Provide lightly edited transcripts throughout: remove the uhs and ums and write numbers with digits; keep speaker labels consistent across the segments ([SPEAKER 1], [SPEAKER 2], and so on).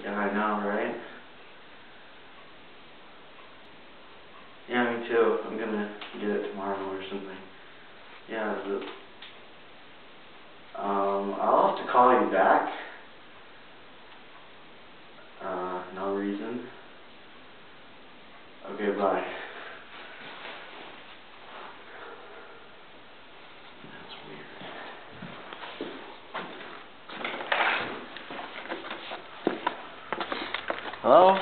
[SPEAKER 1] Yeah, I know, right? Yeah, me too. I'm gonna get it tomorrow or something. Yeah, I'll have to call you back. No reason. Okay, bye. That's weird. Hello?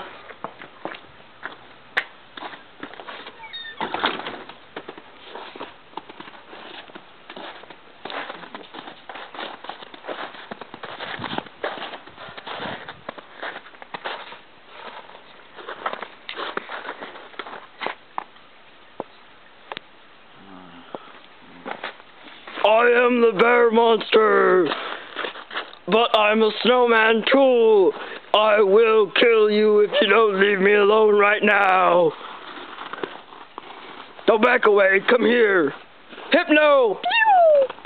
[SPEAKER 2] I am the bear monster, but I'm a snowman too. I will kill you if you don't leave me alone right now. Don't back away, come here. Hypno!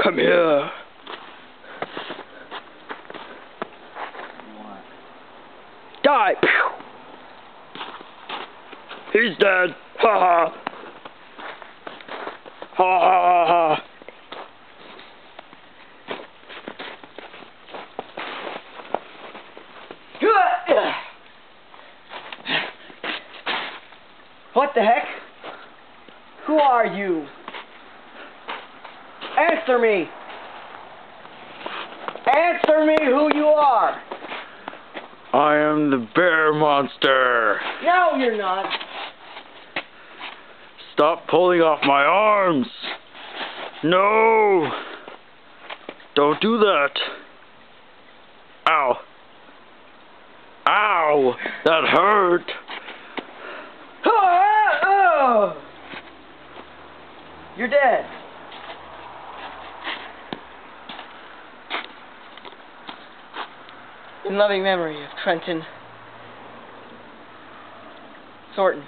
[SPEAKER 2] Come here.
[SPEAKER 1] What?
[SPEAKER 2] Die! He's dead. Ha ha. Ha ha ha.
[SPEAKER 3] What the heck? Who are you? Answer me! Answer me who you are!
[SPEAKER 2] I am the bear monster.
[SPEAKER 3] No, you're not.
[SPEAKER 2] Stop pulling off my arms. No. Don't do that. Ow. Ow. That hurt.
[SPEAKER 3] You're dead. In loving memory of Trenton Thornton.